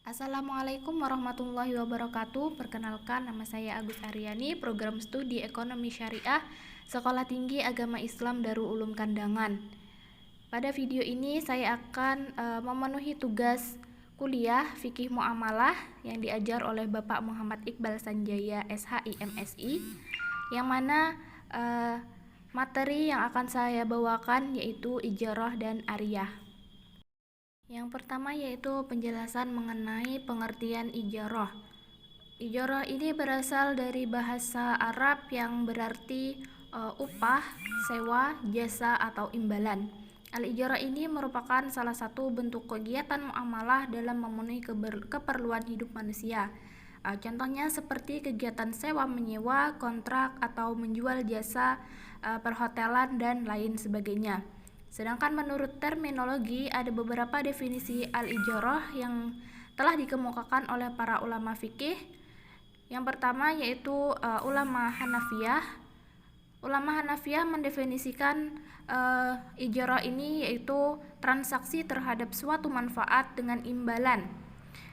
Assalamualaikum warahmatullahi wabarakatuh. Perkenalkan, nama saya Agus Aryani, program studi Ekonomi Syariah, Sekolah Tinggi Agama Islam Darul Ulum Kandangan. Pada video ini saya akan memenuhi tugas kuliah Fikih Muamalah yang diajar oleh Bapak Muhammad Iqbal Sanjaya SHI MSI, yang mana materi yang akan saya bawakan yaitu ijarah dan ariyah. Yang pertama yaitu penjelasan mengenai pengertian ijarah. Ijarah ini berasal dari bahasa Arab yang berarti upah, sewa, jasa atau imbalan. Al-ijarah ini merupakan salah satu bentuk kegiatan muamalah dalam memenuhi keperluan hidup manusia. Contohnya seperti kegiatan sewa menyewa, kontrak, atau menjual jasa perhotelan dan lain sebagainya. Sedangkan menurut terminologi ada beberapa definisi al-ijarah yang telah dikemukakan oleh para ulama fikih. Yang pertama yaitu ulama Hanafiyah. Ulama Hanafiyah mendefinisikan ijarah ini yaitu transaksi terhadap suatu manfaat dengan imbalan.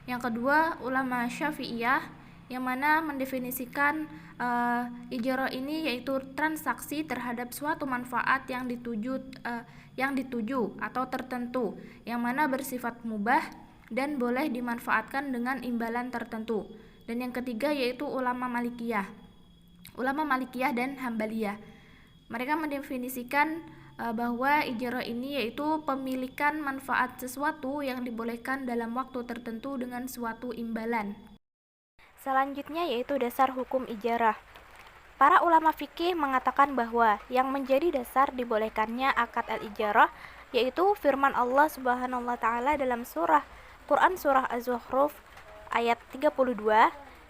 Yang kedua ulama Syafi'iyah, yang mana mendefinisikan ijarah ini yaitu transaksi terhadap suatu manfaat yang dituju atau tertentu, yang mana bersifat mubah dan boleh dimanfaatkan dengan imbalan tertentu. Dan yang ketiga yaitu ulama Malikiyah. Ulama Malikiyah dan Hambaliyah, mereka mendefinisikan bahwa ijarah ini yaitu pemilikan manfaat sesuatu yang dibolehkan dalam waktu tertentu dengan suatu imbalan. Selanjutnya yaitu dasar hukum ijarah. Para ulama fikih mengatakan bahwa yang menjadi dasar dibolehkannya akad al-ijarah yaitu firman Allah Subhanahu wa taala dalam Quran surah Az-Zukhruf ayat 32,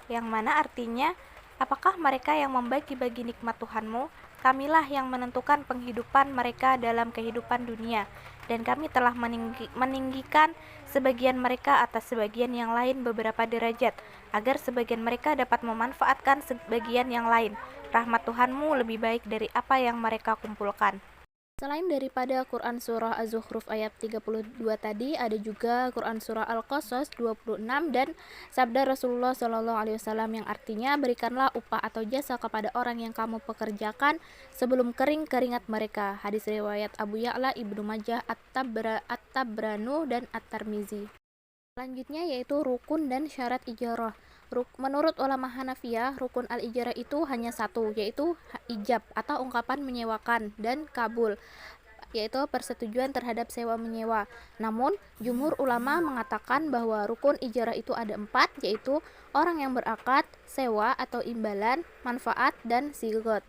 yang mana artinya, apakah mereka yang membagi-bagi nikmat Tuhanmu? Kamilah yang menentukan penghidupan mereka dalam kehidupan dunia, dan kami telah meninggikan sebagian mereka atas sebagian yang lain beberapa derajat, agar sebagian mereka dapat memanfaatkan sebagian yang lain. Rahmat Tuhanmu lebih baik dari apa yang mereka kumpulkan. Selain daripada Quran Surah Az-Zukhruf ayat 32 tadi, ada juga Quran Surah Al-Qasas 26 dan sabda Rasulullah SAW yang artinya, berikanlah upah atau jasa kepada orang yang kamu pekerjakan sebelum kering keringat mereka. Hadis riwayat Abu Ya'la, Ibnu Majah, At-Tabranu, dan At-Tirmizi. Selanjutnya yaitu rukun dan syarat ijarah. Menurut ulama Hanafiyah, rukun al-ijarah itu hanya satu, yaitu ijab atau ungkapan menyewakan, dan kabul, yaitu persetujuan terhadap sewa menyewa. Namun, jumhur ulama mengatakan bahwa rukun ijarah itu ada 4, yaitu orang yang berakad, sewa atau imbalan, manfaat, dan sigot.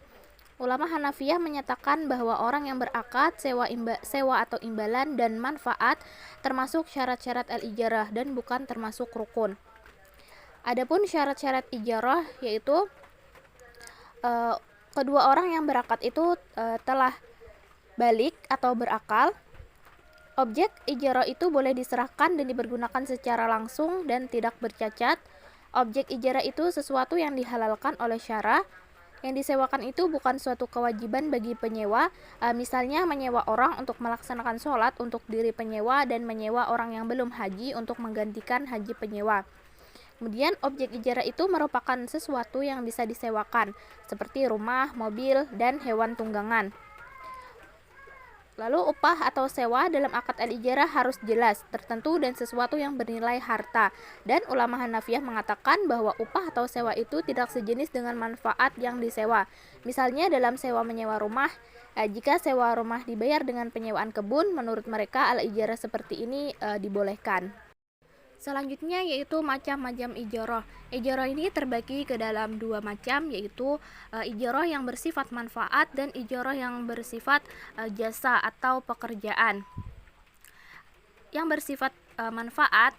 Ulama Hanafiyah menyatakan bahwa orang yang berakad, sewa atau imbalan, dan manfaat termasuk syarat-syarat al-ijarah dan bukan termasuk rukun. Adapun syarat-syarat ijarah yaitu kedua orang yang berakad itu telah balik atau berakal. Objek ijarah itu boleh diserahkan dan dipergunakan secara langsung dan tidak bercacat. Objek ijarah itu sesuatu yang dihalalkan oleh syara. Yang disewakan itu bukan suatu kewajiban bagi penyewa, misalnya menyewa orang untuk melaksanakan sholat untuk diri penyewa dan menyewa orang yang belum haji untuk menggantikan haji penyewa. Kemudian objek ijarah itu merupakan sesuatu yang bisa disewakan, seperti rumah, mobil, dan hewan tunggangan. Lalu upah atau sewa dalam akad al-ijarah harus jelas, tertentu, dan sesuatu yang bernilai harta. Dan ulama Hanafiyah mengatakan bahwa upah atau sewa itu tidak sejenis dengan manfaat yang disewa. Misalnya dalam sewa menyewa rumah, jika sewa rumah dibayar dengan penyewaan kebun, menurut mereka al-ijarah seperti ini dibolehkan. Selanjutnya yaitu macam-macam ijarah. Ijarah ini terbagi ke dalam 2 macam, yaitu ijarah yang bersifat manfaat dan ijarah yang bersifat jasa atau pekerjaan. Yang bersifat manfaat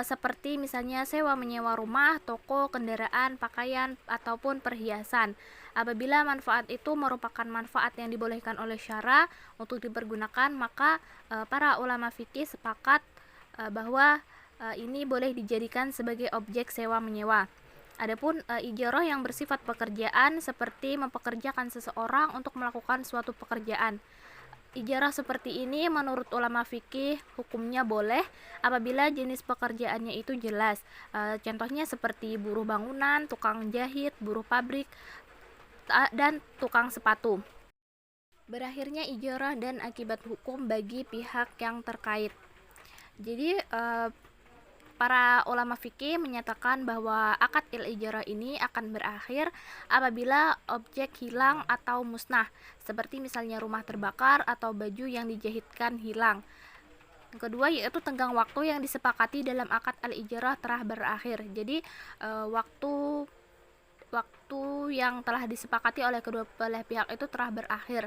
seperti misalnya sewa menyewa rumah, toko, kendaraan, pakaian, ataupun perhiasan. Apabila manfaat itu merupakan manfaat yang dibolehkan oleh syara untuk dipergunakan, maka para ulama fikih sepakat bahwa ini boleh dijadikan sebagai objek sewa menyewa. Adapun ijarah yang bersifat pekerjaan seperti mempekerjakan seseorang untuk melakukan suatu pekerjaan. Ijarah seperti ini menurut ulama fikih hukumnya boleh apabila jenis pekerjaannya itu jelas. Contohnya seperti buruh bangunan, tukang jahit, buruh pabrik, dan tukang sepatu. Berakhirnya ijarah dan akibat hukum bagi pihak yang terkait. Jadi para ulama fikih menyatakan bahwa akad il-ijarah ini akan berakhir apabila objek hilang atau musnah, seperti misalnya rumah terbakar atau baju yang dijahitkan hilang. Yang kedua yaitu tenggang waktu yang disepakati dalam akad al-ijarah telah berakhir. Jadi waktu yang telah disepakati oleh kedua belah pihak itu telah berakhir.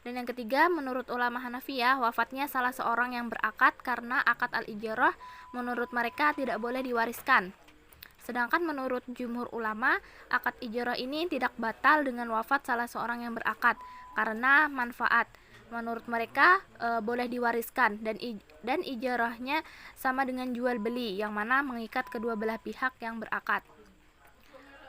Dan yang ketiga, menurut ulama Hanafiyah, wafatnya salah seorang yang berakad karena akad al-ijarah menurut mereka tidak boleh diwariskan. Sedangkan menurut jumhur ulama, akad ijarah ini tidak batal dengan wafat salah seorang yang berakad karena manfaat. Menurut mereka boleh diwariskan dan ijarahnya sama dengan jual beli yang mana mengikat kedua belah pihak yang berakad.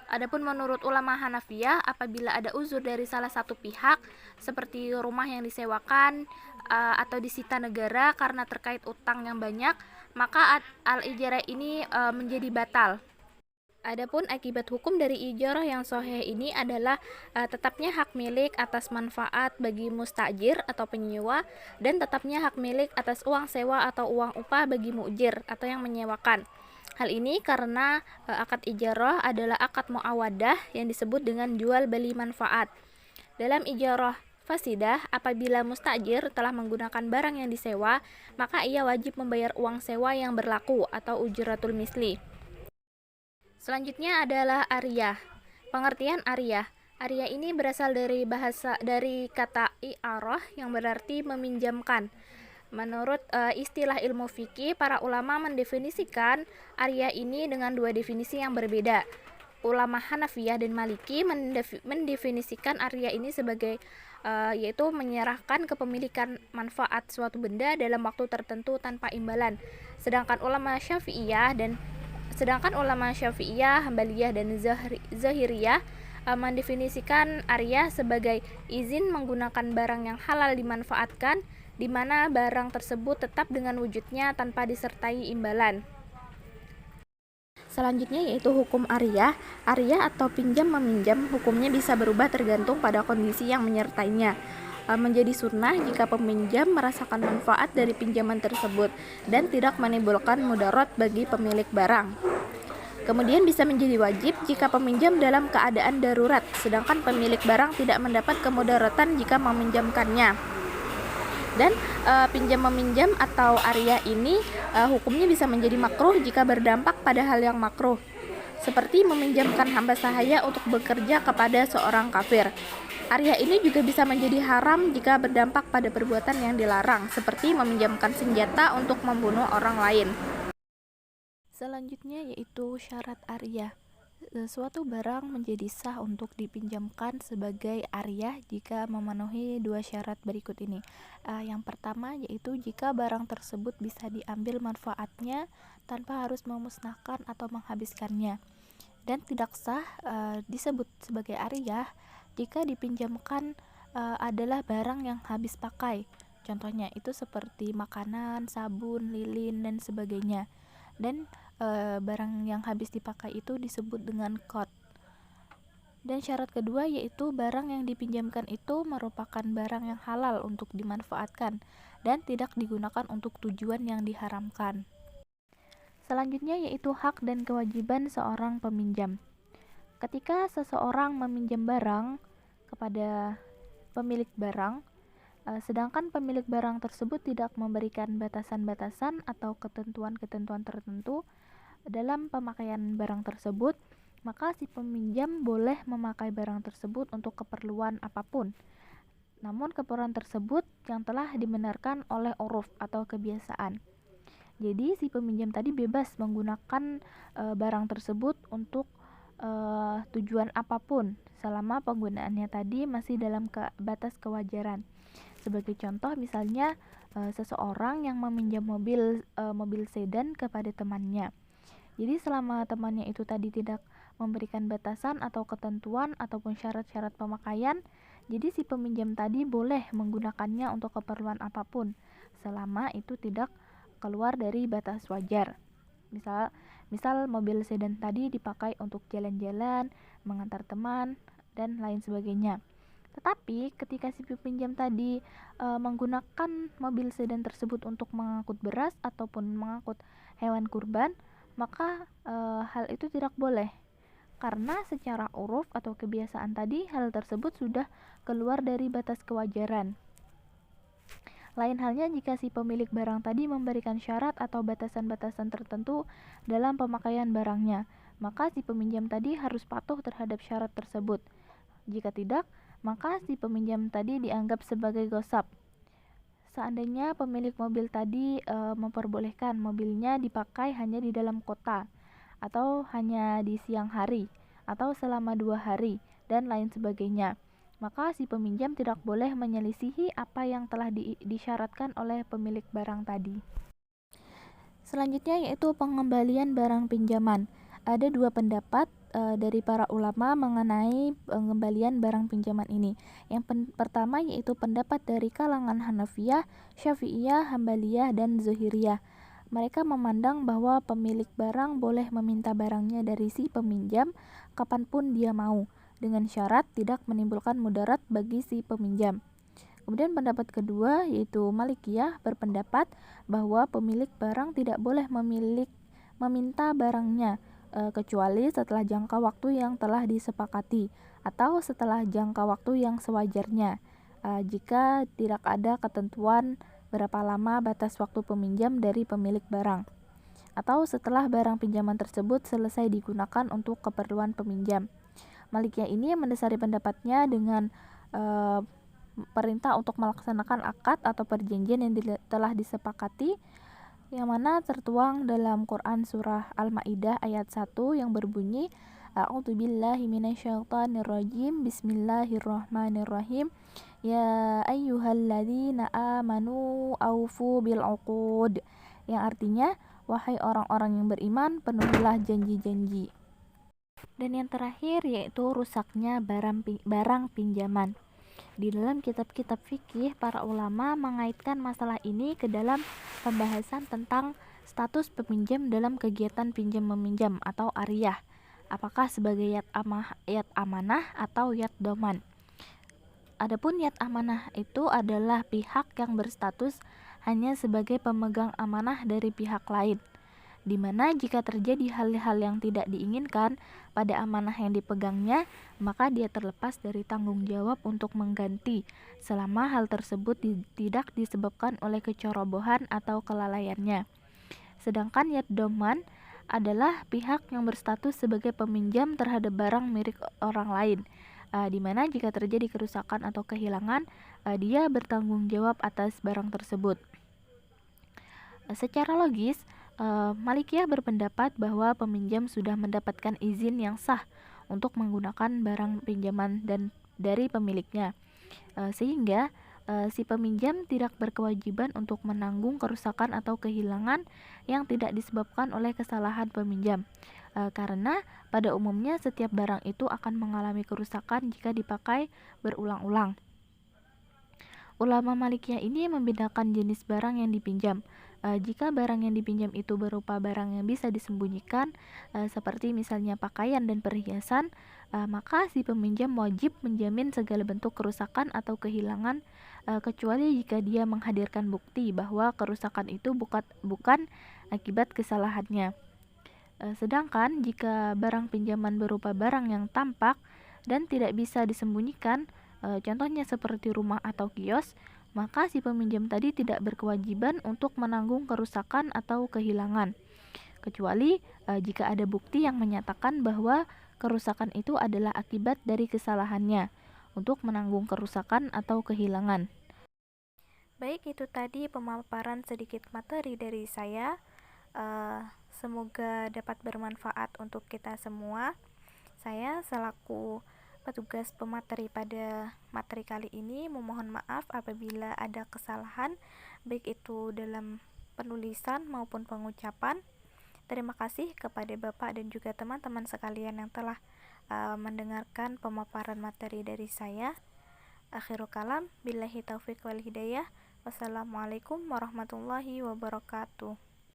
Adapun menurut ulama Hanafiyah, apabila ada uzur dari salah satu pihak seperti rumah yang disewakan atau disita negara karena terkait utang yang banyak, maka al-ijarah ini menjadi batal. Adapun akibat hukum dari ijarah yang sahih ini adalah tetapnya hak milik atas manfaat bagi mustajir atau penyewa dan tetapnya hak milik atas uang sewa atau uang upah bagi mu'jir atau yang menyewakan. Hal ini karena akad ijarah adalah akad muawadah yang disebut dengan jual beli manfaat. Dalam ijarah fasidah, apabila mustajir telah menggunakan barang yang disewa, maka ia wajib membayar uang sewa yang berlaku atau ujratul misli. Selanjutnya adalah ariyah. Pengertian ariyah. Ariyah ini berasal dari kata i'arah yang berarti meminjamkan. Menurut istilah ilmu fikih, para ulama mendefinisikan ariyah ini dengan dua definisi yang berbeda. Ulama Hanafiyah dan Maliki mendefinisikan ariyah ini sebagai yaitu menyerahkan kepemilikan manfaat suatu benda dalam waktu tertentu tanpa imbalan. Sedangkan ulama Syafi'iyah, Hambaliyah dan Zahiriyah mendefinisikan ariyah sebagai izin menggunakan barang yang halal dimanfaatkan di mana barang tersebut tetap dengan wujudnya tanpa disertai imbalan. Selanjutnya yaitu hukum ariyah. Ariyah atau pinjam meminjam hukumnya bisa berubah tergantung pada kondisi yang menyertainya. Menjadi sunnah jika peminjam merasakan manfaat dari pinjaman tersebut dan tidak menimbulkan mudarat bagi pemilik barang. Kemudian bisa menjadi wajib jika peminjam dalam keadaan darurat, sedangkan pemilik barang tidak mendapat kemudaratan jika meminjamkannya. Dan pinjam meminjam atau ariyah ini hukumnya bisa menjadi makruh jika berdampak pada hal yang makruh, seperti meminjamkan hamba sahaya untuk bekerja kepada seorang kafir. Ariyah ini juga bisa menjadi haram jika berdampak pada perbuatan yang dilarang, seperti meminjamkan senjata untuk membunuh orang lain. Selanjutnya yaitu syarat ariyah. Suatu barang menjadi sah untuk dipinjamkan sebagai ariyah jika memenuhi dua syarat berikut ini. Yang pertama yaitu jika barang tersebut bisa diambil manfaatnya tanpa harus memusnahkan atau menghabiskannya, dan tidak sah disebut sebagai ariyah jika dipinjamkan adalah barang yang habis pakai. Contohnya itu seperti makanan, sabun, lilin, dan sebagainya. Dan barang yang habis dipakai itu disebut dengan qad. Dan syarat kedua yaitu barang yang dipinjamkan itu merupakan barang yang halal untuk dimanfaatkan dan tidak digunakan untuk tujuan yang diharamkan. Selanjutnya yaitu hak dan kewajiban seorang peminjam. Ketika seseorang meminjam barang kepada pemilik barang, sedangkan pemilik barang tersebut tidak memberikan batasan-batasan atau ketentuan-ketentuan tertentu dalam pemakaian barang tersebut, maka si peminjam boleh memakai barang tersebut untuk keperluan apapun. Namun keperluan tersebut yang telah dibenarkan oleh uruf atau kebiasaan. Jadi si peminjam tadi bebas menggunakan barang tersebut untuk tujuan apapun selama penggunaannya tadi masih dalam batas kewajaran. Sebagai contoh misalnya seseorang yang meminjam mobil sedan kepada temannya. Jadi selama temannya itu tadi tidak memberikan batasan atau ketentuan ataupun syarat-syarat pemakaian, Jadi si peminjam tadi boleh menggunakannya untuk keperluan apapun selama itu tidak keluar dari batas wajar. Misal mobil sedan tadi dipakai untuk jalan-jalan, mengantar teman, dan lain sebagainya. Tetapi ketika si peminjam tadi menggunakan mobil sedan tersebut untuk mengangkut beras ataupun mengangkut hewan kurban, maka hal itu tidak boleh. Karena secara uruf atau kebiasaan tadi hal tersebut sudah keluar dari batas kewajaran. Lain halnya jika si pemilik barang tadi memberikan syarat atau batasan-batasan tertentu dalam pemakaian barangnya, maka si peminjam tadi harus patuh terhadap syarat tersebut. Jika tidak, maka si peminjam tadi dianggap sebagai gosip. Seandainya pemilik mobil tadi memperbolehkan mobilnya dipakai hanya di dalam kota, atau hanya di siang hari, atau selama 2 hari, dan lain sebagainya, maka si peminjam tidak boleh menyelisihi apa yang telah disyaratkan oleh pemilik barang tadi. Selanjutnya yaitu pengembalian barang pinjaman. Ada 2 pendapat dari para ulama mengenai pengembalian barang pinjaman ini. Yang pertama yaitu pendapat dari kalangan Hanafiyah, Syafi'iyah, Hambaliyah, dan Zuhiriyah. Mereka memandang bahwa pemilik barang boleh meminta barangnya dari si peminjam kapanpun dia mau, dengan syarat tidak menimbulkan mudarat bagi si peminjam. Kemudian pendapat kedua yaitu Malikiyah berpendapat bahwa pemilik barang tidak boleh meminta barangnya kecuali setelah jangka waktu yang telah disepakati atau setelah jangka waktu yang sewajarnya, jika tidak ada ketentuan berapa lama batas waktu peminjam dari pemilik barang, atau setelah barang pinjaman tersebut selesai digunakan untuk keperluan peminjam. Malikiyah ini mendasari pendapatnya dengan perintah untuk melaksanakan akad atau perjanjian yang telah disepakati, yang mana tertuang dalam Quran surah Al-Maidah ayat 1 yang berbunyi A'udzubillahi minasyaitonirrajim Bismillahirrahmanirrahim Ya ayyuhalladzina amanu aufu bil uqud, yang artinya wahai orang-orang yang beriman penuhilah janji-janji. Dan yang terakhir yaitu rusaknya barang pinjaman. Di dalam kitab-kitab fikih, para ulama mengaitkan masalah ini ke dalam pembahasan tentang status peminjam dalam kegiatan pinjam-meminjam atau ariyah. Apakah sebagai yad amanah atau yad doman. Adapun yad amanah itu adalah pihak yang berstatus hanya sebagai pemegang amanah dari pihak lain, di mana jika terjadi hal-hal yang tidak diinginkan pada amanah yang dipegangnya, maka dia terlepas dari tanggung jawab untuk mengganti selama hal tersebut tidak disebabkan oleh kecerobohan atau kelalaiannya. Sedangkan yad doman adalah pihak yang berstatus sebagai peminjam terhadap barang milik orang lain, di mana jika terjadi kerusakan atau kehilangan, dia bertanggung jawab atas barang tersebut. Secara logis, Malikiyah berpendapat bahwa peminjam sudah mendapatkan izin yang sah untuk menggunakan barang pinjaman dan dari pemiliknya, sehingga si peminjam tidak berkewajiban untuk menanggung kerusakan atau kehilangan yang tidak disebabkan oleh kesalahan peminjam, karena pada umumnya setiap barang itu akan mengalami kerusakan jika dipakai berulang-ulang. Ulama Malikiyah ini membedakan jenis barang yang dipinjam. Jika barang yang dipinjam itu berupa barang yang bisa disembunyikan, seperti misalnya pakaian dan perhiasan, maka si peminjam wajib menjamin segala bentuk kerusakan atau kehilangan, kecuali jika dia menghadirkan bukti bahwa kerusakan itu bukan akibat kesalahannya. Sedangkan jika barang pinjaman berupa barang yang tampak dan tidak bisa disembunyikan, contohnya seperti rumah atau kios, maka si peminjam tadi tidak berkewajiban untuk menanggung kerusakan atau kehilangan, kecuali jika ada bukti yang menyatakan bahwa kerusakan itu adalah akibat dari kesalahannya untuk menanggung kerusakan atau kehilangan. Baik, itu tadi pemaparan sedikit materi dari saya. Semoga dapat bermanfaat untuk kita semua. Saya selaku petugas pemateri pada materi kali ini memohon maaf apabila ada kesalahan, baik itu dalam penulisan maupun pengucapan. Terima kasih kepada Bapak dan juga teman-teman sekalian yang telah mendengarkan pemaparan materi dari saya. Akhirul kalam, billahi taufiq wal hidayah. Wassalamualaikum warahmatullahi wabarakatuh.